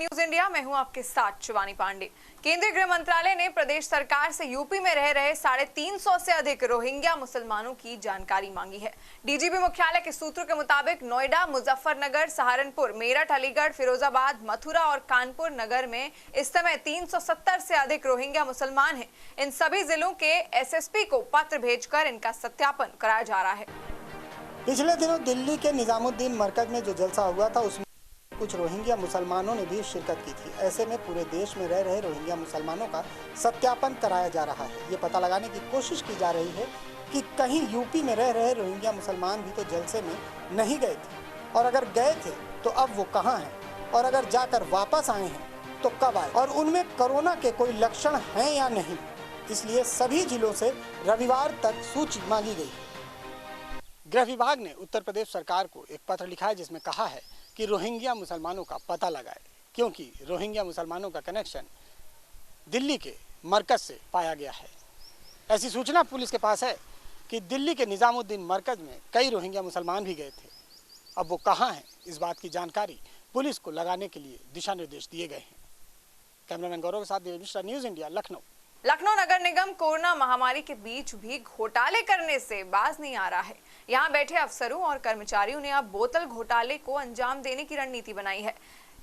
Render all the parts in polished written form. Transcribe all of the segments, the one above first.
News India. मैं हूं आपके साथ शिवानी पांडे। केंद्रीय गृह मंत्रालय ने प्रदेश सरकार से यूपी में रह रहे 350 से अधिक रोहिंग्या मुसलमानों की जानकारी मांगी है। डीजीपी मुख्यालय के सूत्रों के मुताबिक नोएडा, मुजफ्फरनगर, सहारनपुर, मेरठ, अलीगढ़, फिरोजाबाद, मथुरा और कानपुर नगर में इस समय 370 से अधिक रोहिंग्या मुसलमान हैं। इन सभी जिलों के एसएसपी को पत्र भेजकर इनका सत्यापन कराया जा रहा है। पिछले दिनों दिल्ली के निजामुद्दीन मरकज में जो जलसा हुआ था उसमें कुछ रोहिंग्या मुसलमानों ने भी शिरकत की थी। ऐसे में पूरे देश में रह रहे रोहिंग्या मुसलमानों का सत्यापन कराया जा रहा है। ये पता लगाने की कोशिश की जा रही है कि कहीं यूपी में रह रहे रोहिंग्या मुसलमान भी तो जलसे में नहीं गए थे, और अगर गए थे तो अब वो कहाँ हैं, और अगर जाकर वापस आए हैं तो कब आए, और उनमें कोरोना के कोई लक्षण हैं या नहीं। इसलिए सभी जिलों से रविवार तक सूची मांगी गई है। गृह विभाग ने उत्तर प्रदेश सरकार को एक पत्र लिखा है जिसमें कहा है कि रोहिंग्या मुसलमानों का पता लगाए, क्योंकि रोहिंग्या मुसलमानों का कनेक्शन दिल्ली के मरकज से पाया गया है। ऐसी सूचना पुलिस के पास है कि दिल्ली के निजामुद्दीन मरकज में कई रोहिंग्या मुसलमान भी गए थे। अब वो कहाँ हैं, इस बात की जानकारी पुलिस को लगाने के लिए दिशा निर्देश दिए गए हैं। कैमरामैन गौरव के साथ देवेश मिश्रा, न्यूज इंडिया, लखनऊ। लखनऊ नगर निगम कोरोना महामारी के बीच भी घोटाले करने से बाज नहीं आ रहा है। यहाँ बैठे अफसरों और कर्मचारियों ने अब बोतल घोटाले को अंजाम देने की रणनीति बनाई है।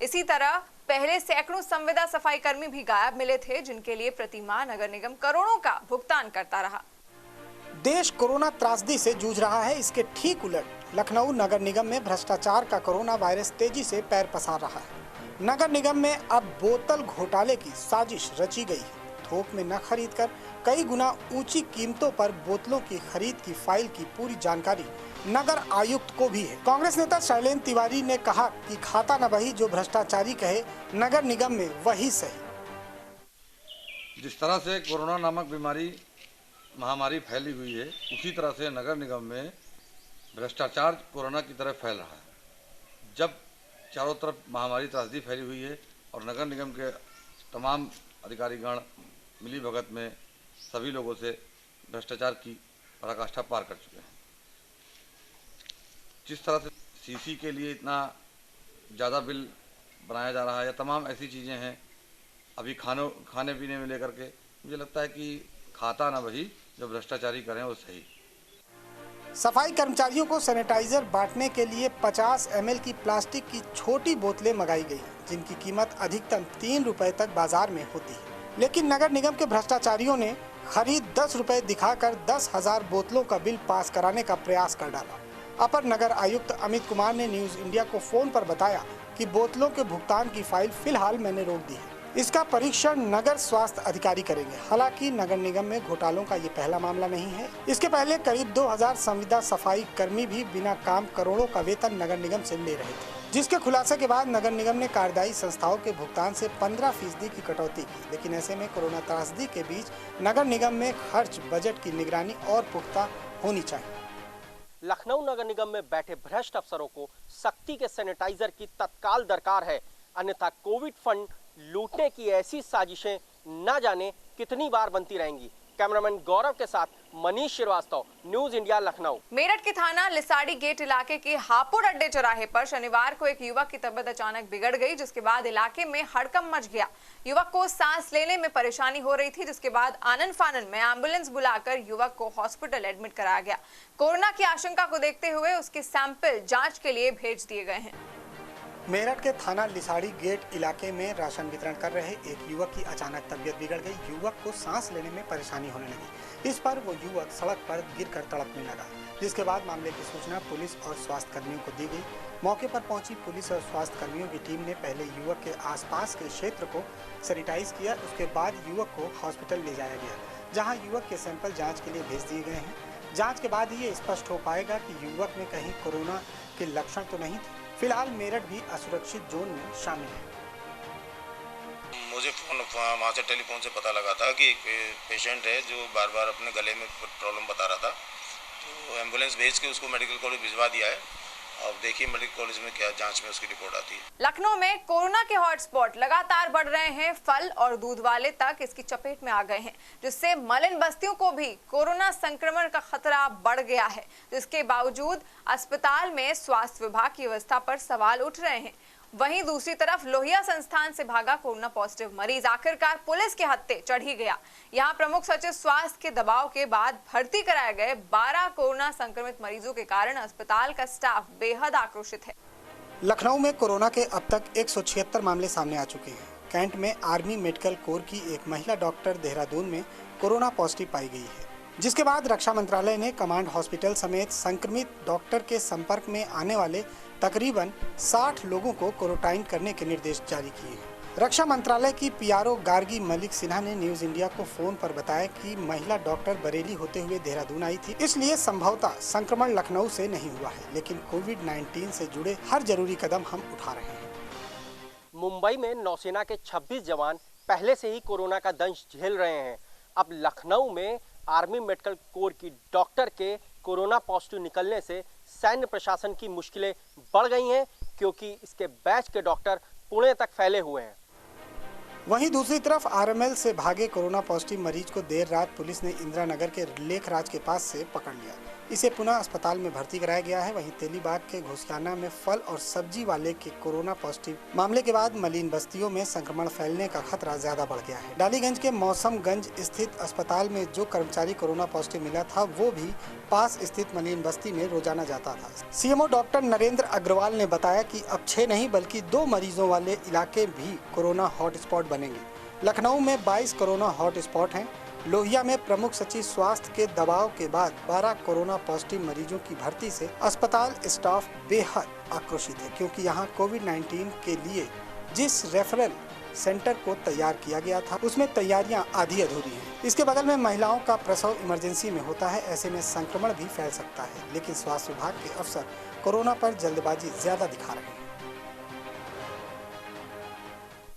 इसी तरह पहले सैकड़ों संविदा सफाई कर्मी भी गायब मिले थे, जिनके लिए प्रतिमाह नगर निगम करोड़ों का भुगतान करता रहा। देश कोरोना त्रासदी से जूझ रहा है। इसके ठीक उलट लखनऊ नगर निगम में भ्रष्टाचार का कोरोना वायरस तेजी से पैर पसार रहा है। नगर निगम में अब बोतल घोटाले की साजिश रची गई है। थोक में न खरीद कर कई गुना ऊंची कीमतों पर बोतलों की खरीद की फाइल की पूरी जानकारी नगर आयुक्त को भी है। कांग्रेस नेता शैलेंद्र तिवारी ने कहा कि खाता न बही, जो भ्रष्टाचारी कहे नगर निगम में वही सही। जिस तरह से कोरोना नामक महामारी फैली हुई है, उसी तरह से नगर निगम में भ्रष्टाचार कोरोना की तरह फैल रहा है। जब चारों तरफ महामारी त्रासदी फैली हुई है और नगर निगम के तमाम अधिकारीगण मिली भगत में सभी लोगों से भ्रष्टाचार की पराकाष्ठा पार कर चुके हैं। जिस तरह से सीसी के लिए इतना ज़्यादा बिल बनाया जा रहा है या तमाम ऐसी चीज़ें हैं, अभी खाने पीने में लेकर के, मुझे लगता है कि खाता ना वही, जो भ्रष्टाचारी करें वो सही। सफाई कर्मचारियों को सैनिटाइजर बांटने के लिए 50 ml की प्लास्टिक की छोटी बोतलें मंगाई गई, जिनकी कीमत अधिकतम 3 रुपए तक बाजार में होती है। लेकिन नगर निगम के भ्रष्टाचारियों ने खरीद 10 रुपए दिखाकर 10,000 बोतलों का बिल पास कराने का प्रयास कर डाला। अपर नगर आयुक्त अमित कुमार ने न्यूज इंडिया को फोन पर बताया कि बोतलों के भुगतान की फाइल फिलहाल मैंने रोक दी है। इसका परीक्षण नगर स्वास्थ्य अधिकारी करेंगे। हालांकि नगर निगम में घोटालों का ये पहला मामला नहीं है। इसके पहले करीब 2000 संविदा सफाई कर्मी भी बिना काम करोड़ों का वेतन नगर निगम से ले रहे थे, जिसके खुलासे के बाद नगर निगम ने कार्यदायी संस्थाओं के भुगतान से 15% की कटौती की। लेकिन ऐसे में कोरोना त्रासदी के बीच नगर निगम में खर्च बजट की निगरानी और पुख्ता होनी चाहिए। लखनऊ नगर निगम में बैठे भ्रष्ट अफसरों को सख्ती के सैनिटाइजर की तत्काल दरकार है, अन्यथा कोविड फंड लूटने की ऐसी साजिशें न जाने कितनी बार बनती रहेंगी। कैमरामैन गौरव के साथ मनीष श्रीवास्तव, न्यूज इंडिया, लखनऊ। मेरठ के थाना लिसाड़ी गेट इलाके के हापुड़ अड्डे चौराहे पर शनिवार को एक युवक की तबीयत अचानक बिगड़ गई, जिसके बाद इलाके में हड़कंप मच गया। युवक को सांस लेने में परेशानी हो रही थी, जिसके बाद आनन फानन में एम्बुलेंस बुलाकर युवक को हॉस्पिटल एडमिट कराया गया। कोरोना की आशंका को देखते हुए उसके सैंपल जाँच के लिए भेज दिए गए हैं। मेरठ के थाना लिसाड़ी गेट इलाके में राशन वितरण कर रहे एक युवक की अचानक तबीयत बिगड़ गई। युवक को सांस लेने में परेशानी होने लगी। इस पर वो युवक सड़क पर गिरकर तड़पने लगा, जिसके बाद मामले की सूचना पुलिस और स्वास्थ्य कर्मियों को दी गई। मौके पर पहुंची पुलिस और स्वास्थ्य कर्मियों की टीम ने पहले युवक के आसपास के क्षेत्र को सैनिटाइज किया। उसके बाद युवक को हॉस्पिटल ले जाया गया, जहाँ युवक के सैंपल जाँच के लिए भेज दिए गए हैं। जाँच के बाद ही ये स्पष्ट हो पाएगा कि युवक में कहीं कोरोना के लक्षण तो नहीं थे। फिलहाल मेरठ भी असुरक्षित जोन में शामिल है। मुझे वहाँ से टेलीफोन से पता लगा था कि एक पेशेंट है जो बार बार अपने गले में प्रॉब्लम बता रहा था, तो एम्बुलेंस भेज के उसको मेडिकल कॉलेज भिजवा दिया है। अब देखिए मेडिकल कॉलेज में क्या जांच में उसकी रिपोर्ट आती है। लखनऊ में कोरोना के हॉटस्पॉट लगातार बढ़ रहे हैं। फल और दूध वाले तक इसकी चपेट में आ गए हैं, जिससे मलिन बस्तियों को भी कोरोना संक्रमण का खतरा बढ़ गया है। जिसके बावजूद अस्पताल में स्वास्थ्य विभाग की व्यवस्था पर सवाल उठ रहे हैं। वहीं दूसरी तरफ लोहिया संस्थान से भागा कोरोना पॉजिटिव मरीज आखिरकार पुलिस के हत्थे चढ़ ही गया। यहां प्रमुख सचिव स्वास्थ्य के दबाव के बाद भर्ती कराए गए 12 कोरोना संक्रमित मरीजों के कारण अस्पताल का स्टाफ बेहद आक्रोशित है। लखनऊ में कोरोना के अब तक 176 मामले सामने आ चुके हैं। कैंट में आर्मी मेडिकल कोर की एक महिला डॉक्टर देहरादून में कोरोना पॉजिटिव पाई गई है, जिसके बाद रक्षा मंत्रालय ने कमांड हॉस्पिटल समेत संक्रमित डॉक्टर के संपर्क में आने वाले तकरीबन 60 लोगों को क्वारंटाइन करने के निर्देश जारी किए हैं। रक्षा मंत्रालय की पीआरओ गार्गी मलिक सिन्हा ने न्यूज इंडिया को फोन पर बताया कि महिला डॉक्टर बरेली होते हुए देहरादून आई थी, इसलिए संभवतः संक्रमण लखनऊ से नहीं हुआ है, लेकिन कोविड-19 से जुड़े हर जरूरी कदम हम उठा रहे हैं। मुंबई में नौसेना के 26 जवान पहले से ही कोरोना का दंश झेल रहे हैं। अब लखनऊ में आर्मी मेडिकल कोर की डॉक्टर के कोरोना पॉजिटिव निकलने से सैन्य प्रशासन की मुश्किलें बढ़ गई हैं, क्योंकि इसके बैच के डॉक्टर पुणे तक फैले हुए हैं। वहीं दूसरी तरफ आरएमएल से भागे कोरोना पॉजिटिव मरीज को देर रात पुलिस ने इंदिरा नगर के लेखराज के पास से पकड़ लिया। इसे पुनः अस्पताल में भर्ती कराया गया है। वहीं तेलीबाग के घोसियाना में फल और सब्जी वाले के कोरोना पॉजिटिव मामले के बाद मलिन बस्तियों में संक्रमण फैलने का खतरा ज्यादा बढ़ गया है। डालीगंज के मौसमगंज स्थित अस्पताल में जो कर्मचारी कोरोना पॉजिटिव मिला था, वो भी पास स्थित मलिन बस्ती में रोजाना जाता था। सीएमओ डॉक्टर नरेंद्र अग्रवाल ने बताया कि अब 6 नहीं बल्कि 2 मरीजों वाले इलाके भी कोरोना हॉटस्पॉट बनेंगे। लखनऊ में 22 कोरोना हॉटस्पॉट हैं। लोहिया में प्रमुख सचिव स्वास्थ्य के दबाव के बाद 12 कोरोना पॉजिटिव मरीजों की भर्ती से अस्पताल स्टाफ बेहद आक्रोशित है, क्योंकि यहां कोविड-19 के लिए जिस रेफरल सेंटर को तैयार किया गया था, उसमें तैयारियां आधी अधूरी हैं। इसके बगल में महिलाओं का प्रसव इमरजेंसी में होता है, ऐसे में संक्रमण भी फैल सकता है, लेकिन स्वास्थ्य विभाग के अफसर कोरोना पर जल्दबाजी ज्यादा दिखा रहे हैं।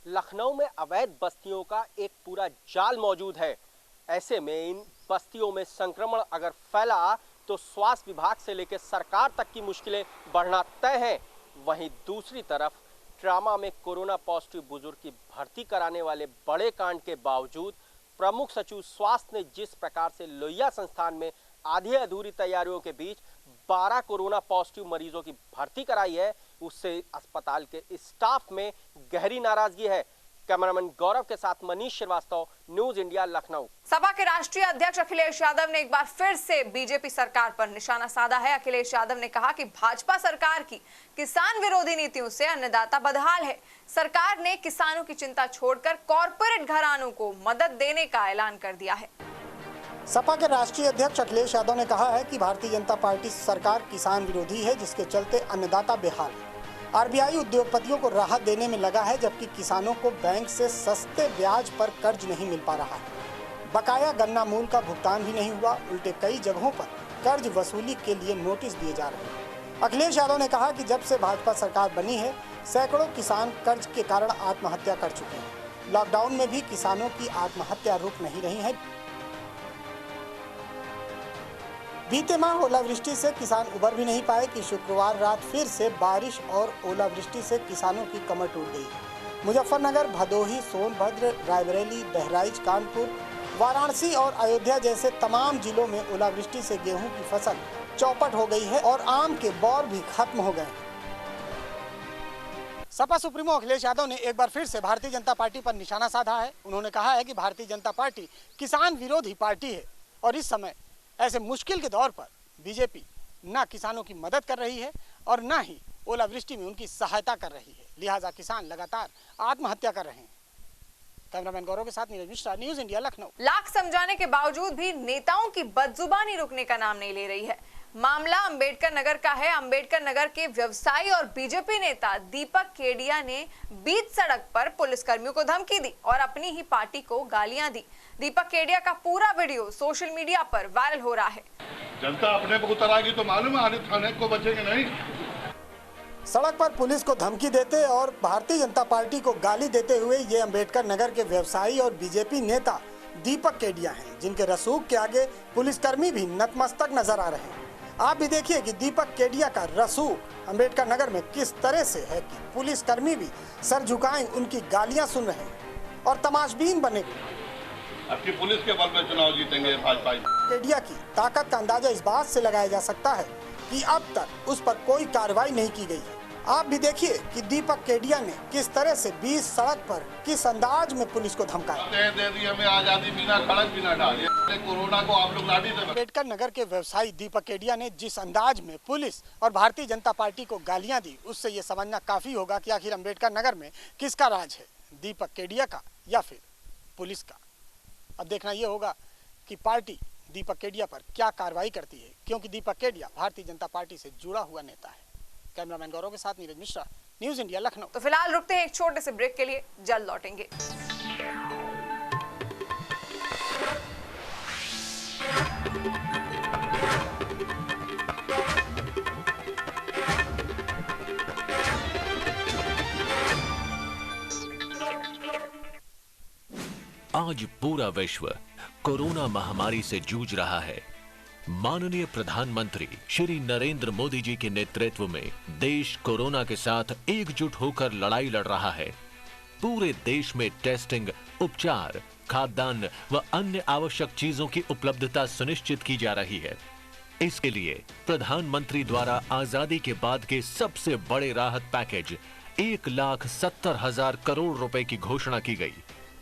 लखनऊ में अवैध बस्तियों का एक पूरा जाल मौजूद है। ऐसे में इन बस्तियों में संक्रमण अगर फैला तो स्वास्थ्य विभाग से लेकर सरकार तक की मुश्किलें बढ़ना तय है। वहीं दूसरी तरफ ट्रामा में कोरोना पॉजिटिव बुजुर्ग की भर्ती कराने वाले बड़े कांड के बावजूद प्रमुख सचिव स्वास्थ्य ने जिस प्रकार से लोहिया संस्थान में आधी अधूरी तैयारियों के बीच 12 कोरोना पॉजिटिव मरीजों की भर्ती कराई है, उससे अस्पताल के स्टाफ में गहरी नाराजगी है। कैमरामैन गौरव के साथ मनीष श्रीवास्तव, न्यूज इंडिया, लखनऊ। सपा के राष्ट्रीय अध्यक्ष अखिलेश यादव ने एक बार फिर से बीजेपी सरकार पर निशाना साधा है। अखिलेश यादव ने कहा कि भाजपा सरकार की किसान विरोधी नीतियों से अन्नदाता बदहाल है। सरकार ने किसानों की चिंता छोड़कर कॉरपोरेट घरानों को मदद देने का ऐलान कर दिया है। सपा के राष्ट्रीय अध्यक्ष अखिलेश यादव ने कहा है कि भारतीय जनता पार्टी सरकार किसान विरोधी है, जिसके चलते अन्नदाता बेहाल है। आरबीआई उद्योगपतियों को राहत देने में लगा है, जबकि किसानों को बैंक से सस्ते ब्याज पर कर्ज नहीं मिल पा रहा है। बकाया गन्ना मूल्य का भुगतान भी नहीं हुआ, उल्टे कई जगहों पर कर्ज वसूली के लिए नोटिस दिए जा रहे हैं। अखिलेश यादव ने कहा कि जब से भाजपा सरकार बनी है, सैकड़ों किसान कर्ज के कारण आत्महत्या कर चुके हैं। लॉकडाउन में भी किसानों की आत्महत्या रुक नहीं रही है। बीते माह ओलावृष्टि से किसान उबर भी नहीं पाए कि शुक्रवार रात फिर से बारिश और ओलावृष्टि से किसानों की कमर टूट गई। मुजफ्फरनगर, भदोही, सोनभद्र, रायबरेली, बहराइच, कानपुर, वाराणसी और अयोध्या जैसे तमाम जिलों में ओलावृष्टि से गेहूं की फसल चौपट हो गई है और आम के बौर भी खत्म हो गए। सपा सुप्रीमो अखिलेश यादव ने एक बार फिर से भारतीय जनता पार्टी पर निशाना साधा है। उन्होंने कहा है कि भारतीय जनता पार्टी किसान विरोधी पार्टी है और इस समय ऐसे मुश्किल के दौर पर बीजेपी न किसानों की मदद कर रही है और न ही ओलावृष्टि में उनकी सहायता कर रही है, लिहाजा किसान लगातार आत्महत्या कर रहे हैं। कैमरामैन गौरव के साथ नीरज मिश्रा, न्यूज इंडिया, लखनऊ। लाख समझाने के बावजूद भी नेताओं की बदजुबानी रुकने का नाम नहीं ले रही है। मामला अंबेडकर नगर का है। अंबेडकर नगर के व्यवसायी और बीजेपी नेता दीपक केडिया ने बीच सड़क पर पुलिसकर्मियों को धमकी दी और अपनी ही पार्टी को गालियां दी। दीपक केडिया का पूरा वीडियो सोशल मीडिया पर वायरल हो रहा है। जनता अपने पर उतर आएगी तो मालूम है, आने थाने को बचेंगे नहीं। सड़क पर पुलिस को धमकी देते और भारतीय जनता पार्टी को गाली देते हुए ये अंबेडकर नगर के व्यवसायी और बीजेपी नेता दीपक केडिया हैं, जिनके रसूख के आगे पुलिसकर्मी भी नतमस्तक नजर आ रहे हैं। आप भी देखिए कि दीपक केडिया का रसूख अंबेडकर नगर में किस तरह से है कि पुलिसकर्मी भी सर झुकाएं उनकी गालियां सुन रहे हैं और तमाशबीन बने। आपकी पुलिस के बल में चुनाव जीतेंगे भाजपा। केडिया की ताकत का अंदाजा इस बात से लगाया जा सकता है कि अब तक उस पर कोई कार्रवाई नहीं की गई है। आप भी देखिए कि दीपक केडिया ने किस तरह से 20 सड़क पर किस अंदाज में पुलिस को धमकाया। दे दी हमें आजादी बिना खड़क बिना डाले, कोरोना को आप लोग लाठी से। अम्बेडकर नगर के व्यवसायी दीपक केडिया ने जिस अंदाज में पुलिस और भारतीय जनता पार्टी को गालियां दी, उससे ये समझना काफी होगा कि आखिर अम्बेडकर नगर में किसका राज है, दीपक केडिया का या फिर पुलिस का। अब देखना ये होगा कि पार्टी दीपक केडिया पर क्या कार्रवाई करती है, क्योंकि दीपक केडिया भारतीय जनता पार्टी से जुड़ा हुआ नेता है। कैमरामैन गौरव के साथ नीरज मिश्रा, न्यूज इंडिया, लखनऊ। तो फिलहाल रुकते हैं एक छोटे से ब्रेक के लिए, जल्द लौटेंगे। आज पूरा विश्व कोरोना महामारी से जूझ रहा है। माननीय प्रधानमंत्री श्री नरेंद्र मोदी जी के नेतृत्व में देश कोरोना के साथ एकजुट होकर लड़ाई लड़ रहा है। पूरे देश में टेस्टिंग, उपचार, खाद्यान्न व अन्य आवश्यक चीजों की उपलब्धता सुनिश्चित की जा रही है। इसके लिए प्रधानमंत्री द्वारा आजादी के बाद के सबसे बड़े राहत पैकेज 1,70,000 करोड़ रुपए की घोषणा की गई।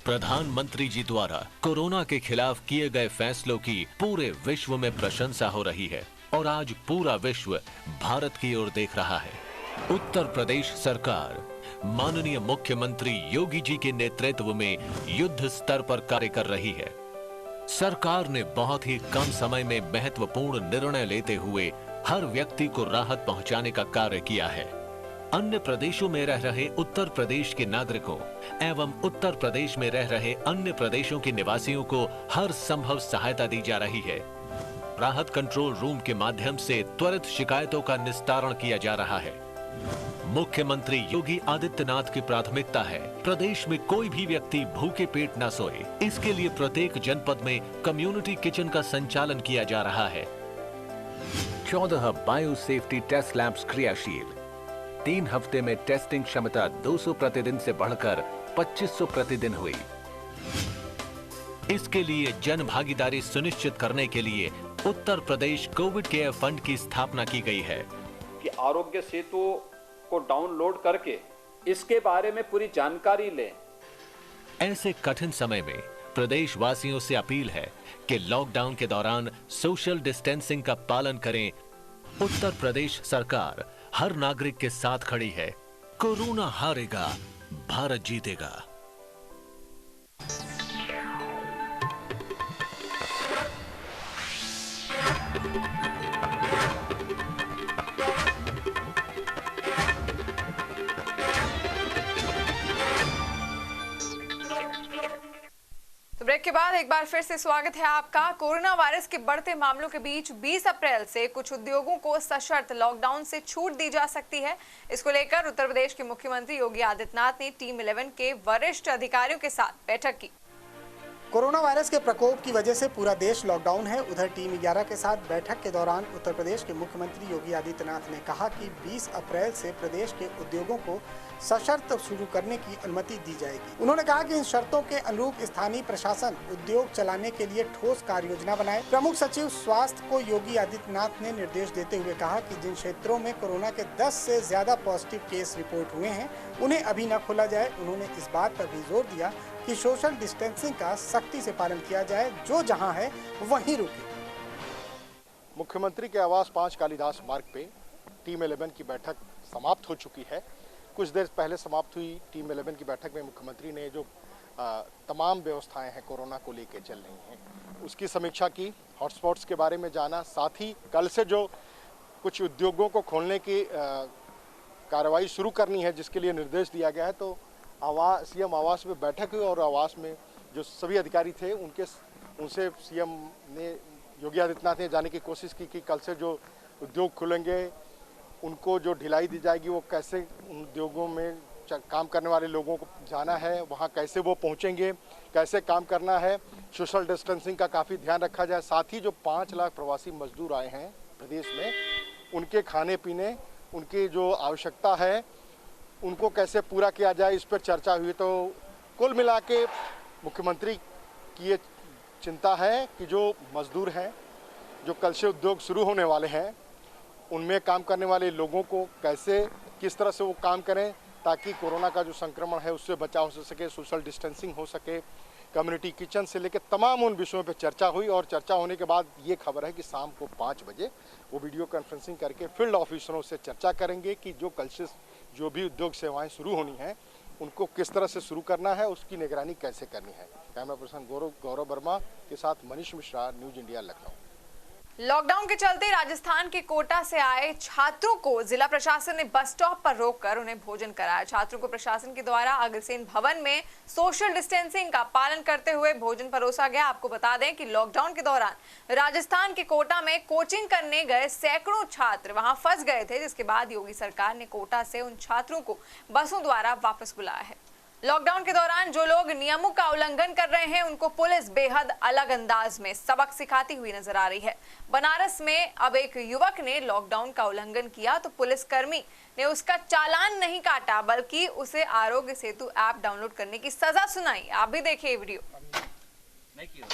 प्रधानमंत्री जी द्वारा कोरोना के खिलाफ किए गए फैसलों की पूरे विश्व में प्रशंसा हो रही है और आज पूरा विश्व भारत की ओर देख रहा है। उत्तर प्रदेश सरकार माननीय मुख्यमंत्री योगी जी के नेतृत्व में युद्ध स्तर पर कार्य कर रही है। सरकार ने बहुत ही कम समय में महत्वपूर्ण निर्णय लेते हुए हर व्यक्ति को राहत पहुंचाने का कार्य किया है। अन्य प्रदेशों में रह रहे उत्तर प्रदेश के नागरिकों एवं उत्तर प्रदेश में रह रहे अन्य प्रदेशों के निवासियों को हर संभव सहायता दी जा रही है। राहत कंट्रोल रूम के माध्यम से त्वरित शिकायतों का निस्तारण किया जा रहा है। मुख्यमंत्री योगी आदित्यनाथ की प्राथमिकता है प्रदेश में कोई भी व्यक्ति भूखे पेट न सोए। इसके लिए प्रत्येक जनपद में कम्युनिटी किचन का संचालन किया जा रहा है। 14 बायो सेफ्टी टेस्ट लैब्स क्रियाशील। 3 हफ्ते में टेस्टिंग क्षमता 200 प्रतिदिन से बढ़कर 2500 प्रतिदिन हुई। इसके लिए जन भागीदारी सुनिश्चित करने के लिए Uttar Pradesh Covid care fund की स्थापना की गई है कि आरोग्य सेतु को डाउनलोड करके इसके बारे में पूरी जानकारी लें। ऐसे कठिन समय में प्रदेशवासियों से अपील है कि लॉकडाउन के दौरान सोशल डिस्टेंसिंग का पालन करें। उत्तर प्रदेश सरकार हर नागरिक के साथ खड़ी है। कोरोना हारेगा, भारत जीतेगा। तो ब्रेक के बाद एक बार फिर से स्वागत है आपका। कोरोना वायरस के बढ़ते मामलों के बीच 20 अप्रैल से कुछ उद्योगों को सशर्त लॉकडाउन से छूट दी जा सकती है। इसको लेकर उत्तर प्रदेश के मुख्यमंत्री योगी आदित्यनाथ ने टीम 11 के वरिष्ठ अधिकारियों के साथ बैठक की। कोरोना वायरस के प्रकोप की वजह से पूरा देश लॉकडाउन है। उधर टीम 11 के साथ बैठक के दौरान उत्तर प्रदेश के मुख्यमंत्री योगी आदित्यनाथ ने कहा कि 20 अप्रैल से प्रदेश के उद्योगों को सशर्त शुरू करने की अनुमति दी जाएगी। उन्होंने कहा कि इन शर्तों के अनुरूप स्थानीय प्रशासन उद्योग चलाने के लिए ठोस कार्य योजना बनाए। प्रमुख सचिव स्वास्थ्य को योगी आदित्यनाथ ने निर्देश देते हुए कहा कि जिन क्षेत्रों में कोरोना के 10 से ज्यादा पॉजिटिव केस रिपोर्ट हुए हैं उन्हें अभी न खोला जाए। उन्होंने इस बात पर भी जोर दिया कि सोशल डिस्टेंसिंग का सख्ती से पालन किया जाए, जो जहां है वहीं रुके। मुख्यमंत्री के आवास 5 कालिदास मार्ग पे टीम 11 की बैठक समाप्त हो चुकी है। कुछ देर पहले समाप्त हुई टीम 11 की बैठक में मुख्यमंत्री ने जो तमाम व्यवस्थाएं हैं कोरोना को लेकर चल रही हैं उसकी समीक्षा की, हॉटस्पॉट्स के बारे में जाना। साथ ही कल से जो कुछ उद्योगों को खोलने की कार्रवाई शुरू करनी है जिसके लिए निर्देश दिया गया है, तो सीएम आवास में बैठक हुई और आवास में जो सभी अधिकारी थे उनसे सीएम ने योगी आदित्यनाथ ने जाने की कोशिश की कि कल से जो उद्योग खुलेंगे उनको जो ढिलाई दी जाएगी वो कैसे उन उद्योगों में काम करने वाले लोगों को जाना है, वहाँ कैसे वो पहुँचेंगे, कैसे काम करना है, सोशल डिस्टेंसिंग का काफ़ी ध्यान रखा जाए। साथ ही जो 5 लाख प्रवासी मजदूर आए हैं प्रदेश में, उनके खाने पीने, उनकी जो आवश्यकता है उनको कैसे पूरा किया जाए, इस पर चर्चा हुई। तो कुल मिला के मुख्यमंत्री की ये चिंता है कि जो मजदूर हैं, जो कल से उद्योग शुरू होने वाले हैं, उनमें काम करने वाले लोगों को कैसे किस तरह से वो काम करें ताकि कोरोना का जो संक्रमण है उससे बचाव हो सके, सोशल डिस्टेंसिंग हो सके, कम्युनिटी किचन से लेकर तमाम उन विषयों पर चर्चा हुई। और चर्चा होने के बाद ये खबर है कि शाम को 5 बजे वो वीडियो कॉन्फ्रेंसिंग करके फील्ड ऑफिसरों से चर्चा करेंगे कि जो कल से जो भी उद्योग सेवाएं शुरू होनी हैं उनको किस तरह से शुरू करना है, उसकी निगरानी कैसे करनी है। कैमरा पर्सन गौरव वर्मा के साथ Manish Mishra, news India, Lucknow. Lockdown के चलते राजस्थान के कोटा से आए छात्रों को जिला प्रशासन ने बस स्टॉप पर रोककर उन्हें भोजन कराया। छात्रों को प्रशासन के द्वारा अग्रसेन भवन में सोशल डिस्टेंसिंग का पालन करते हुए भोजन परोसा गया। आपको बता दें कि लॉकडाउन के दौरान राजस्थान के कोटा में कोचिंग करने गए सैकड़ों छात्र वहां फंस गए थे, जिसके बाद योगी सरकार ने कोटा से उन छात्रों को बसों द्वारा वापस बुलाया है। लॉकडाउन के दौरान जो लोग नियमों का उल्लंघन कर रहे हैं उनको पुलिस बेहद अलग अंदाज में सबक सिखाती हुई नजर आ रही है। बनारस में अब एक युवक ने लॉकडाउन का उल्लंघन किया तो पुलिसकर्मी ने उसका चालान नहीं काटा बल्कि उसे आरोग्य सेतु ऐप डाउनलोड करने की सजा सुनाई। आप भी देखिए वीडियो। नहीं किया,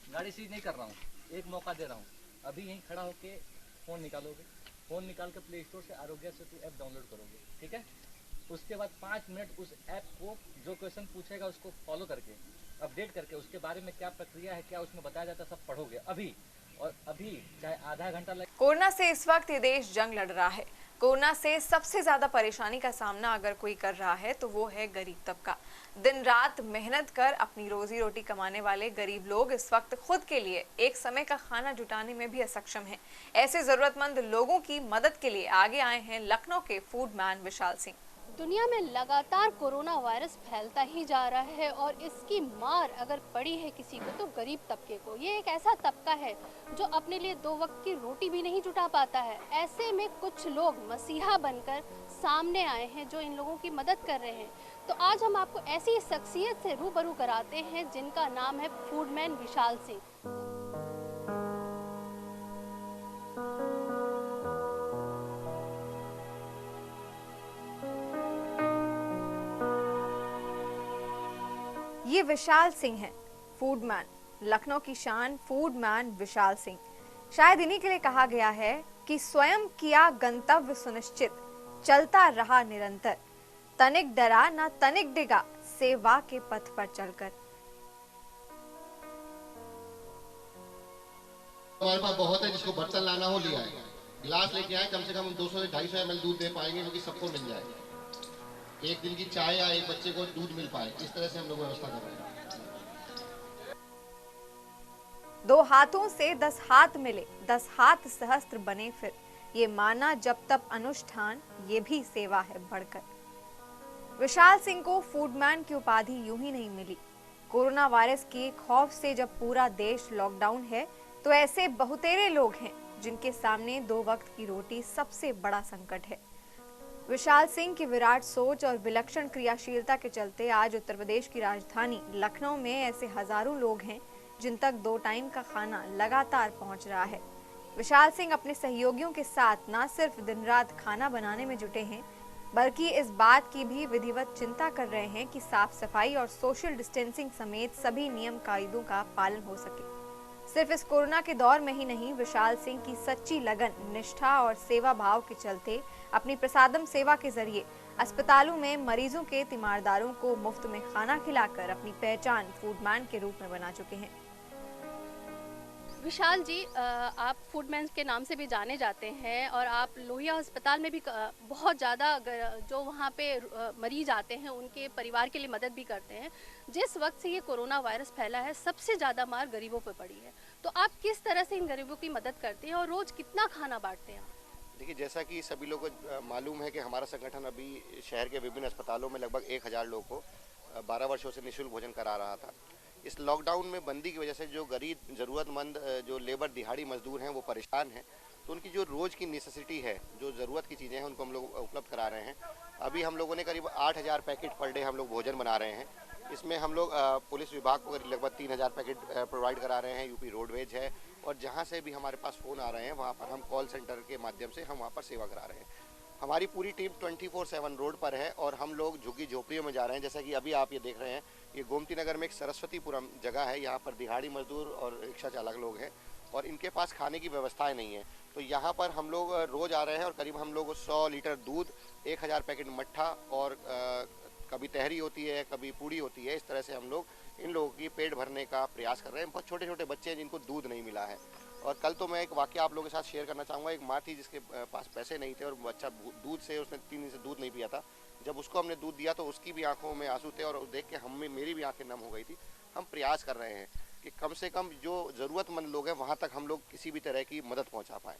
गाड़ी सीज नहीं कर रहा हूँ, एक मौका दे रहा हूँ। अभी यहीं खड़ा होके फोन निकालोगे, फोन निकाल के प्ले स्टोर से आरोग्य सेतु ऐप डाउनलोड करोगे, ठीक है। उसके बाद 5 मिनट उस ऐप को जो क्वेश्चन पूछेगा उसको फॉलो करके अपडेट करके उसके बारे में क्या प्रक्रिया है, क्या उसमें बताया जाता है, सब पढ़ोगे अभी। और अभी चाहे आधा घंटा लगे। कोरोना से इस वक्त ये देश जंग लड़ रहा है। कोरोना से सबसे ज्यादा परेशानी का सामना अगर कोई कर रहा है तो वो है गरीब तबका। दिन रात मेहनत कर अपनी रोजी रोटी कमाने वाले गरीब लोग इस वक्त खुद के लिए एक समय का खाना जुटाने में भी असक्षम हैं। ऐसे जरूरतमंद लोगों की मदद के लिए आगे आए हैं लखनऊ के फूडमैन विशाल सिंह। दुनिया में लगातार कोरोना वायरस फैलता ही जा रहा है और इसकी मार अगर पड़ी है किसी को तो गरीब तबके को। ये एक ऐसा तबका है जो अपने लिए 2 वक्त की रोटी भी नहीं जुटा पाता है। ऐसे में कुछ लोग मसीहा बनकर सामने आए हैं जो इन लोगों की मदद कर रहे हैं। तो आज हम आपको ऐसी शख्सियत से रूबरू कराते हैं जिनका नाम है फूडमैन विशाल सिंह। ये विशाल सिंह हैं, फूडमैन, लखनऊ की शान फूडमैन विशाल सिंह। शायद इन्हीं के लिए कहा गया है कि स्वयं किया गंतव्य सुनिश्चित, चलता रहा निरंतर, तनिक डरा ना तनिक डिगा, सेवा के पथ पर चलकर। हमारे पास बहुत है, जिसको बर्तन लाना हो लिया है, गिलास लेके आए, कम से कम 200 से 250 ml दूध दे पाएंगे क्योंकि सबको मिल जाए। एक दिन की चाय या एक बच्चे को दूध मिल पाए, इस तरह से हम लोग व्यवस्था कर रहे हैं। 2 हाथों से 10 हाथ मिले, 10 हाथ सहस्त्र बने फिर, ये माना जब तब अनुष्ठान, ये भी सेवा है बढ़कर। विशाल सिंह को फूडमैन की उपाधि यूं ही नहीं मिली। कोरोना वायरस के खौफ से जब पूरा देश लॉकडाउन है तो ऐसे बहुतेरे लोग हैं जिनके सामने 2 वक्त की रोटी सबसे बड़ा संकट है। विशाल सिंह की विराट सोच और विलक्षण क्रियाशीलता के चलते आज उत्तर प्रदेश की राजधानी लखनऊ में ऐसे हजारों लोग हैं जिन तक 2 टाइम का खाना लगातार पहुंच रहा है। विशाल सिंह अपने सहयोगियों के साथ न सिर्फ दिन रात खाना बनाने में जुटे हैं बल्कि इस बात की भी विधिवत चिंता कर रहे हैं कि साफ सफाई और सोशल डिस्टेंसिंग समेत सभी नियम कायदों का पालन हो सके। सिर्फ इस कोरोना के दौर में ही नहीं, विशाल सिंह की सच्ची लगन, निष्ठा और सेवा भाव के चलते अपनी प्रसादम सेवा के जरिए अस्पतालों में मरीजों के तीमारदारों को मुफ्त में खाना खिलाकर अपनी पहचान फूडमैन के रूप में बना चुके हैं। विशाल जी, आप फूडमैन के नाम से भी जाने जाते हैं और आप लोहिया अस्पताल में भी बहुत ज़्यादा जो वहाँ पे मरीज आते हैं उनके परिवार के लिए मदद भी करते हैं। जिस वक्त से ये कोरोना वायरस फैला है सबसे ज़्यादा मार गरीबों पर पड़ी है, तो आप किस तरह से इन गरीबों की मदद करते हैं और रोज़ कितना खाना बांटते हैं? देखिए, जैसा कि सभी लोगों को मालूम है कि हमारा संगठन अभी शहर के विभिन्न अस्पतालों में लगभग 1000 लोगों को 12 वर्षों से निःशुल्क भोजन करा रहा था। इस लॉकडाउन में बंदी की वजह से जो गरीब ज़रूरतमंद जो लेबर दिहाड़ी मजदूर हैं वो परेशान हैं, तो उनकी जो रोज़ की नेसेसिटी है, जो ज़रूरत की चीज़ें हैं, उनको हम लोग उपलब्ध करा रहे हैं। अभी हम लोगों ने करीब 8000 पैकेट पर डे हम लोग भोजन बना रहे हैं। इसमें हम लोग पुलिस विभाग को लगभग 3000 पैकेट प्रोवाइड करा रहे हैं। यूपी रोडवेज है और जहाँ से भी हमारे पास फ़ोन आ रहे हैं वहाँ पर हम कॉल सेंटर के माध्यम से हम वहाँ पर सेवा करा रहे हैं। हमारी पूरी टीम 24/7 रोड पर है और हम लोग झुग्गी झोपड़ियों में जा रहे हैं। जैसा कि अभी आप ये देख रहे हैं, ये गोमती नगर में एक सरस्वतीपुरम जगह है, यहाँ पर दिहाड़ी मजदूर और रिक्शा चालक लोग हैं और इनके पास खाने की व्यवस्थाएं नहीं है। तो यहाँ पर हम लोग रोज़ आ रहे हैं और करीब हम लोग 100 लीटर दूध 1000 पैकेट मट्ठा और कभी तहरी होती है, कभी पूड़ी होती है। इस तरह से हम लोग इन लोगों की पेट भरने का प्रयास कर रहे हैं। बहुत छोटे छोटे बच्चे हैं जिनको दूध नहीं मिला है। और कल तो मैं एक वाकया आप लोगों के साथ शेयर करना चाहूँगा। एक माँ थी जिसके पास पैसे नहीं थे और बच्चा दूध से उसने 3 दिन से दूध नहीं पिया था। जब उसको हमने दूध दिया तो उसकी भी आंखों में आंसू थे और देख के मेरी भी आंखें नम हो गई थी। हम प्रयास कर रहे हैं कि कम से कम जो ज़रूरतमंद लोग हैं वहाँ तक हम लोग किसी भी तरह की मदद पहुँचा पाएँ।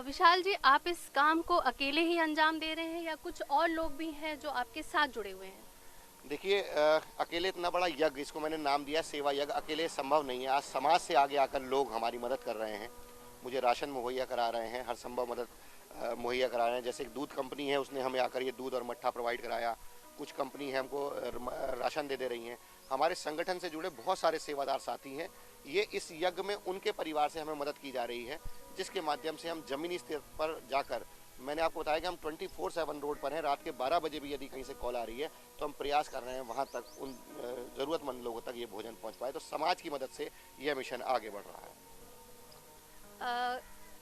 विशाल जी, आप इस काम को अकेले ही अंजाम दे रहे हैं या कुछ और लोग भी हैं जो आपके साथ जुड़े हुए हैं? देखिए, अकेले इतना बड़ा यज्ञ, इसको मैंने नाम दिया सेवा यज्ञ, अकेले संभव नहीं है। आज समाज से आगे आकर लोग हमारी मदद कर रहे हैं, मुझे राशन मुहैया करा रहे हैं, हर संभव मदद मुहैया करा रहे हैं। जैसे एक दूध कंपनी है, उसने हमें आकर ये दूध और मट्ठा प्रोवाइड कराया। कुछ कंपनी है हमको राशन दे रही हैं। हमारे संगठन से जुड़े बहुत सारे सेवादार साथी हैं। ये इस यज्ञ में उनके परिवार से हमें मदद की जा रही है, जिसके माध्यम से हम ज़मीनी स्तर पर जाकर, मैंने आपको बताया कि हम 24/7 रोड पर हैं। रात के 12 बजे भी यदि कहीं से कॉल आ रही है तो हम प्रयास कर रहे हैं वहाँ तक उन ज़रूरतमंद लोगों तक ये भोजन पहुँच पाए। तो समाज की मदद से यह मिशन आगे बढ़ रहा है।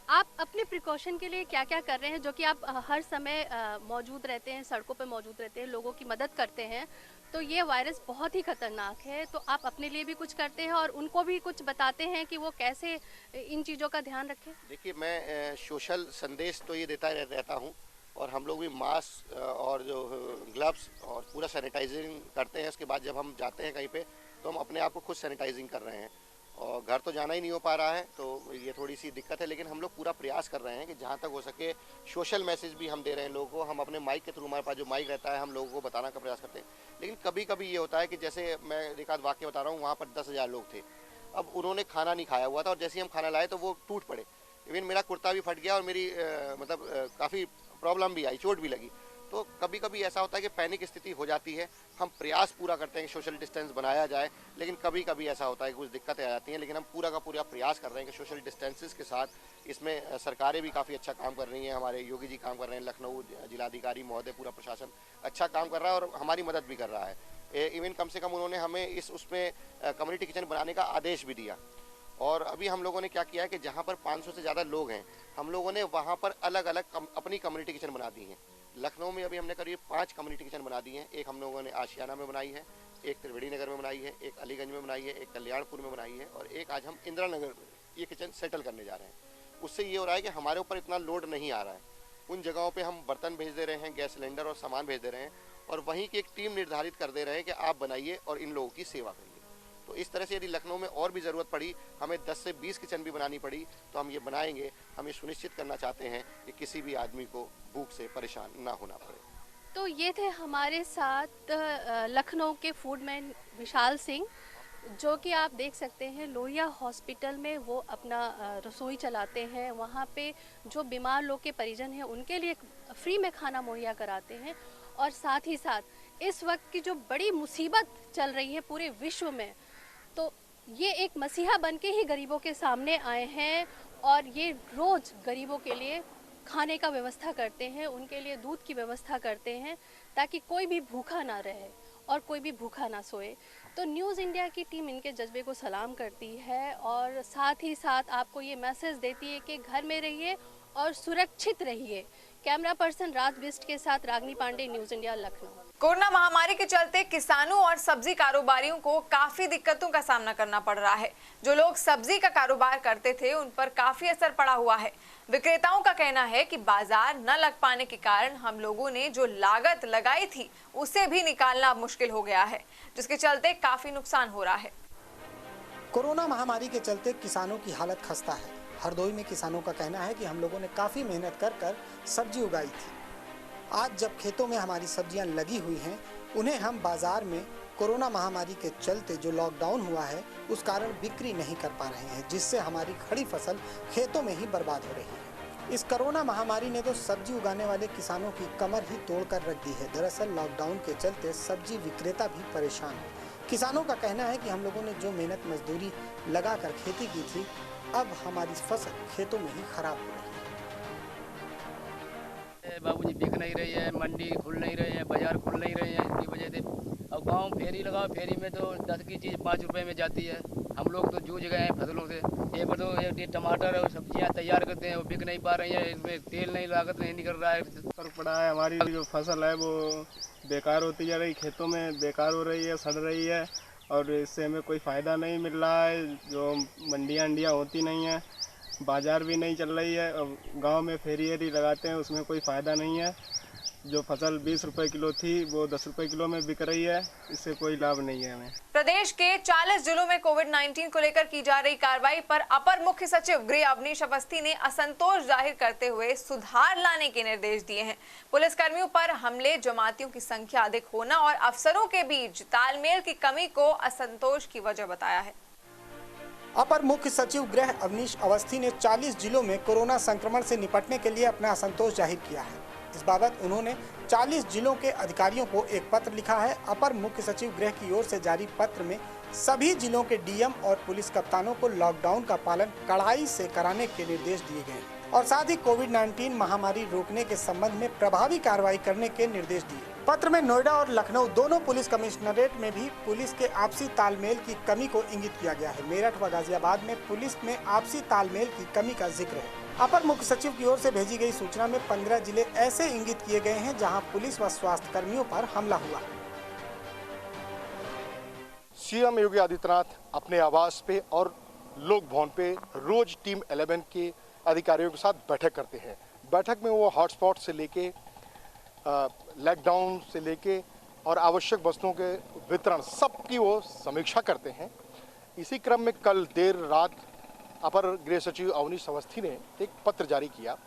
आप अपने प्रिकॉशन के लिए क्या क्या कर रहे हैं, जो कि आप हर समय मौजूद रहते हैं, सड़कों पे मौजूद रहते हैं, लोगों की मदद करते हैं, तो ये वायरस बहुत ही खतरनाक है, तो आप अपने लिए भी कुछ करते हैं और उनको भी कुछ बताते हैं कि वो कैसे इन चीज़ों का ध्यान रखें? देखिए, मैं सोशल संदेश तो ये देता रहता हूँ और हम लोग भी मास्क और जो ग्लव्स और पूरा सैनिटाइजिंग करते हैं। उसके बाद जब हम जाते हैं कहीं पे तो हम अपने आप को खुद सैनिटाइजिंग कर रहे हैं और घर तो जाना ही नहीं हो पा रहा है, तो ये थोड़ी सी दिक्कत है। लेकिन हम लोग पूरा प्रयास कर रहे हैं कि जहाँ तक हो सके सोशल मैसेज भी हम दे रहे हैं लोगों को। हम अपने माइक के थ्रू, हमारे पास जो माइक रहता है, हम लोगों को बताने का प्रयास करते हैं। लेकिन कभी कभी ये होता है कि जैसे मैं एक आध वाक्य बता रहा हूँ, वहाँ पर 10,000 लोग थे। अब उन्होंने खाना नहीं खाया हुआ था और जैसे ही हम खाना लाए तो वो टूट पड़े। इवन मेरा कुर्ता भी फट गया और मेरी काफ़ी प्रॉब्लम भी आई, चोट भी लगी। तो कभी कभी ऐसा होता है कि पैनिक स्थिति हो जाती है। हम प्रयास पूरा करते हैं कि सोशल डिस्टेंस बनाया जाए, लेकिन कभी कभी ऐसा होता है कि कुछ दिक्कतें आ जाती हैं। लेकिन हम पूरा का पूरा प्रयास कर रहे हैं कि सोशल डिस्टेंसेस के साथ इसमें सरकारें भी काफ़ी अच्छा काम कर रही हैं। हमारे योगी जी काम कर रहे हैं, लखनऊ जिलाधिकारी महोदय, पूरा प्रशासन अच्छा काम कर रहा है और हमारी मदद भी कर रहा है। इवन कम से कम उन्होंने हमें उसमें कम्युनिटी किचन बनाने का आदेश भी दिया। और अभी हम लोगों ने क्या किया है कि जहाँ पर 500 से ज़्यादा लोग हैं, हम लोगों ने वहाँ पर अलग अलग अपनी कम्युनिटी किचन बना दी हैं। लखनऊ में अभी हमने करीब 5 कम्युनिटी किचन बना दी हैं। एक हम लोगों ने आशियाना में बनाई है, एक त्रिवेणी नगर में बनाई है, एक अलीगंज में बनाई है, एक कल्याणपुर में बनाई है और एक आज हम इंदिरा नगर में ये किचन सेटल करने जा रहे हैं। उससे ये हो रहा है कि हमारे ऊपर इतना लोड नहीं आ रहा है। उन जगहों पे हम बर्तन भेज दे रहे हैं, गैस सिलेंडर और सामान भेज दे रहे हैं और वहीं की एक टीम निर्धारित कर दे रहे हैं कि आप बनाइए और इन लोगों की सेवा करिए। तो इस तरह से यदि लखनऊ में और भी ज़रूरत पड़ी, हमें 10 से 20 किचन भी बनानी पड़ी, तो हम ये बनाएंगे। हम ये सुनिश्चित करना चाहते हैं कि किसी भी आदमी को भूख से परेशान ना होना पड़े। तो ये थे हमारे साथ लखनऊ के फूडमैन विशाल सिंह, जो कि आप देख सकते हैं लोहिया हॉस्पिटल में वो अपना रसोई चलाते हैं। वहाँ पे जो बीमार लोग के परिजन हैं उनके लिए फ्री में खाना मुहैया कराते हैं और साथ ही साथ इस वक्त की जो बड़ी मुसीबत चल रही है पूरे विश्व में, तो ये एक मसीहा बन के ही गरीबों के सामने आए हैं और ये रोज़ गरीबों के लिए खाने का व्यवस्था करते हैं, उनके लिए दूध की व्यवस्था करते हैं ताकि कोई भी भूखा ना रहे और कोई भी भूखा ना सोए। तो न्यूज़ इंडिया की टीम इनके जज्बे को सलाम करती है और साथ ही साथ आपको ये मैसेज देती है कि घर में रहिए और सुरक्षित रहिए। कैमरा पर्सन राज बिस्ट के साथ Ragini Pandey, news India, Lucknow. Corona महामारी के चलते किसानों और सब्जी कारोबारियों को काफी दिक्कतों का सामना करना पड़ रहा है। जो लोग सब्जी का कारोबार करते थे उन पर काफी असर पड़ा हुआ है। विक्रेताओं का कहना है कि बाजार न लग पाने के कारण हम लोगों ने जो लागत लगाई थी उसे भी निकालना मुश्किल हो गया है, जिसके चलते काफी नुकसान हो रहा है। कोरोना महामारी के चलते किसानों की हालत खस्ता है। हरदोई में किसानों का कहना है कि हम लोगों ने काफ़ी मेहनत कर सब्जी उगाई थी। आज जब खेतों में हमारी सब्जियां लगी हुई हैं, उन्हें हम बाज़ार में कोरोना महामारी के चलते जो लॉकडाउन हुआ है उस कारण बिक्री नहीं कर पा रहे हैं, जिससे हमारी खड़ी फसल खेतों में ही बर्बाद हो रही है। इस कोरोना महामारी ने तो सब्जी उगाने वाले किसानों की कमर ही तोड़ कर रख दी है। दरअसल लॉकडाउन के चलते सब्जी विक्रेता भी परेशान हैं। किसानों का कहना है कि हम लोगों ने जो मेहनत मजदूरी लगाकर खेती की थी, अब हमारी फसल खेतों में ही खराब हो रही है। बाबूजी बिक नहीं रही है, मंडी खुल नहीं रही है, बाजार खुल नहीं रहे हैं, इसकी वजह से अब गांव फेरी लगाओ, फेरी में तो 10 की चीज़ 5 रुपए में जाती है। हम लोग तो जूझ गए हैं फसलों से। एक बार तो ये टमाटर और सब्जियां तैयार करते हैं वो बिक नहीं पा रही है, इसमें तेल नहीं, लागत नहीं निकल रहा है। फर्क पड़ा है, हमारी जो फसल है वो बेकार होती जा रही, खेतों में बेकार हो रही है, सड़ रही है और इससे हमें कोई फ़ायदा नहीं मिल रहा है। जो मंडियाँ होती नहीं हैं, बाज़ार भी नहीं चल रही है और गांव में फेरी लगाते हैं उसमें कोई फ़ायदा नहीं है। जो फसल 20 रुपए किलो थी वो 10 रुपए किलो में बिक रही है, इससे कोई लाभ नहीं है हमें। प्रदेश के 40 जिलों में कोविड-19 को लेकर की जा रही कार्रवाई पर अपर मुख्य सचिव गृह अवनीश अवस्थी ने असंतोष जाहिर करते हुए सुधार लाने के निर्देश दिए हैं। पुलिसकर्मियों पर हमले, जमातियों की संख्या अधिक होना और अफसरों के बीच तालमेल की कमी को असंतोष की वजह बताया है। अपर मुख्य सचिव गृह अवनीश अवस्थी ने 40 जिलों में कोरोना संक्रमण से निपटने के लिए अपना असंतोष जाहिर किया है। इस बाबत उन्होंने 40 जिलों के अधिकारियों को एक पत्र लिखा है। अपर मुख्य सचिव गृह की ओर से जारी पत्र में सभी जिलों के डीएम और पुलिस कप्तानों को लॉकडाउन का पालन कड़ाई से कराने के निर्देश दिए गए हैं और साथ ही कोविड-19 महामारी रोकने के संबंध में प्रभावी कार्रवाई करने के निर्देश दिए। पत्र में नोएडा और लखनऊ दोनों पुलिस कमिश्नरेट में भी पुलिस के आपसी तालमेल की कमी को इंगित किया गया है। मेरठ व गाजियाबाद में पुलिस में आपसी तालमेल की कमी का जिक्र है। अपर मुख्य सचिव की ओर से भेजी गई सूचना में 15 जिले ऐसे इंगित किए गए हैं जहां पुलिस व स्वास्थ्य कर्मियों पर हमला हुआ। सीएम योगी आदित्यनाथ अपने आवास पे और लोक भवन पे रोज टीम 11 के अधिकारियों के साथ बैठक करते हैं। बैठक में वो हॉटस्पॉट से लेके लॉकडाउन से लेके और आवश्यक वस्तुओं के वितरण सबकी वो समीक्षा करते हैं। इसी क्रम में कल देर रात अपर गृह सचिव अवनीश अवस्थी ने एक पत्र जारी किया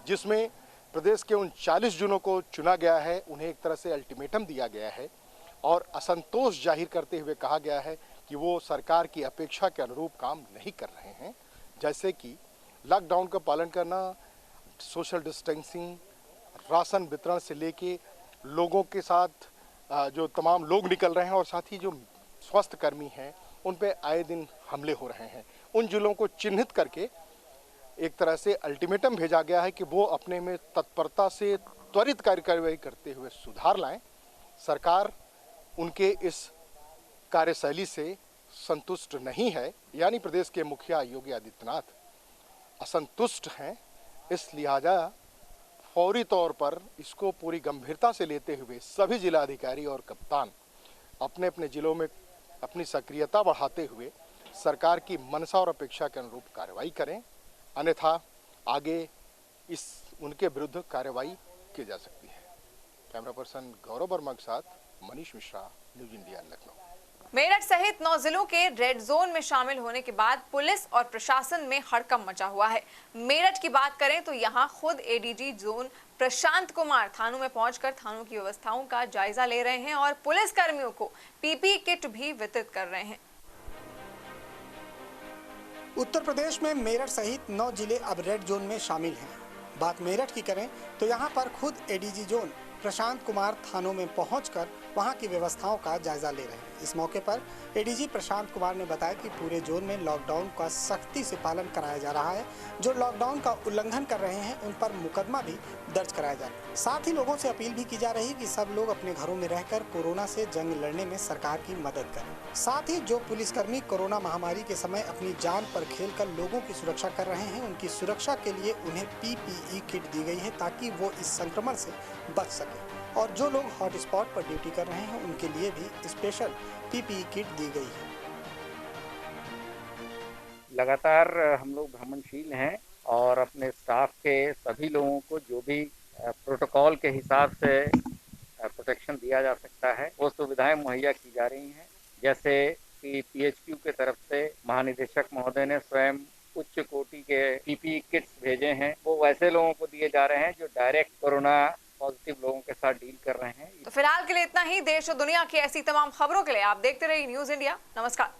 जिसमें प्रदेश के उन 40 जिलों को चुना गया है, उन्हें एक तरह से अल्टीमेटम दिया गया है और असंतोष जाहिर करते हुए कहा गया है कि वो सरकार की अपेक्षा के अनुरूप काम नहीं कर रहे हैं, जैसे कि लॉकडाउन का पालन करना, सोशल डिस्टेंसिंग, राशन वितरण से लेके लोगों के साथ जो तमाम लोग निकल रहे हैं और साथ ही जो स्वास्थ्य कर्मी हैं उन पे आए दिन हमले हो रहे हैं। उन जिलों को चिन्हित करके एक तरह से अल्टीमेटम भेजा गया है कि वो अपने में तत्परता से त्वरित कार्यवाही करते हुए सुधार लाएं। सरकार उनके इस कार्यशैली से संतुष्ट नहीं है, यानी प्रदेश के मुखिया योगी आदित्यनाथ असंतुष्ट हैं। इस लिहाजा फौरी तौर पर इसको पूरी गंभीरता से लेते हुए सभी जिलाधिकारी और कप्तान अपने अपने जिलों में अपनी सक्रियता बढ़ाते हुए सरकार की मनसा और अपेक्षा के अनुरूप कार्रवाई करें, अन्यथा आगे इस उनके विरुद्ध कार्रवाई की जा सकती है। कैमरा पर्सन गौरव वर्मा के साथ मनीष मिश्रा, न्यूज इंडिया, लखनऊ। मेरठ सहित 9 जिलों के रेड जोन में शामिल होने के बाद पुलिस और प्रशासन में हड़कंप मचा हुआ है। मेरठ की बात करें तो यहां खुद एडीजी जोन प्रशांत कुमार थानों में पहुंचकर थानों की व्यवस्थाओं का जायजा ले रहे हैं और पुलिस कर्मियों को पीपीई किट भी वितरित कर रहे हैं। उत्तर प्रदेश में मेरठ सहित 9 जिले अब रेड जोन में शामिल हैं। बात मेरठ की करें तो यहां पर खुद एडीजी जोन प्रशांत कुमार थानों में पहुंचकर वहां की व्यवस्थाओं का जायजा ले रहे हैं। इस मौके पर एडीजी प्रशांत कुमार ने बताया कि पूरे जोन में लॉकडाउन का सख्ती से पालन कराया जा रहा है। जो लॉकडाउन का उल्लंघन कर रहे हैं उन पर मुकदमा भी दर्ज कराया जा रहा है। साथ ही लोगों से अपील भी की जा रही है कि सब लोग अपने घरों में रहकर कोरोना से जंग लड़ने में सरकार की मदद करें। साथ ही जो पुलिसकर्मी कोरोना महामारी के समय अपनी जान पर खेलकर लोगों की सुरक्षा कर रहे हैं, उनकी सुरक्षा के लिए उन्हें पीपीई किट दी गई है ताकि वो इस संक्रमण से बच सके। और जो लोग हॉटस्पॉट पर ड्यूटी कर रहे हैं उनके लिए भी स्पेशल पीपीई किट दी गई है। लगातार हम लोग भ्रमणशील हैं और अपने स्टाफ के सभी लोगों को जो भी प्रोटोकॉल के हिसाब से प्रोटेक्शन दिया जा सकता है वो सुविधाएं मुहैया की जा रही हैं। जैसे कि पीएचक्यू के तरफ से महानिदेशक महोदय ने स्वयं उच्च कोटि के पीपीई किट्स भेजे हैं, वो वैसे लोगों को दिए जा रहे हैं जो डायरेक्ट कोरोना पॉजिटिव लोगों के साथ डील कर रहे हैं। तो फिलहाल के लिए इतना ही। देश और दुनिया की ऐसी तमाम खबरों के लिए आप देखते रहिए न्यूज इंडिया। नमस्कार।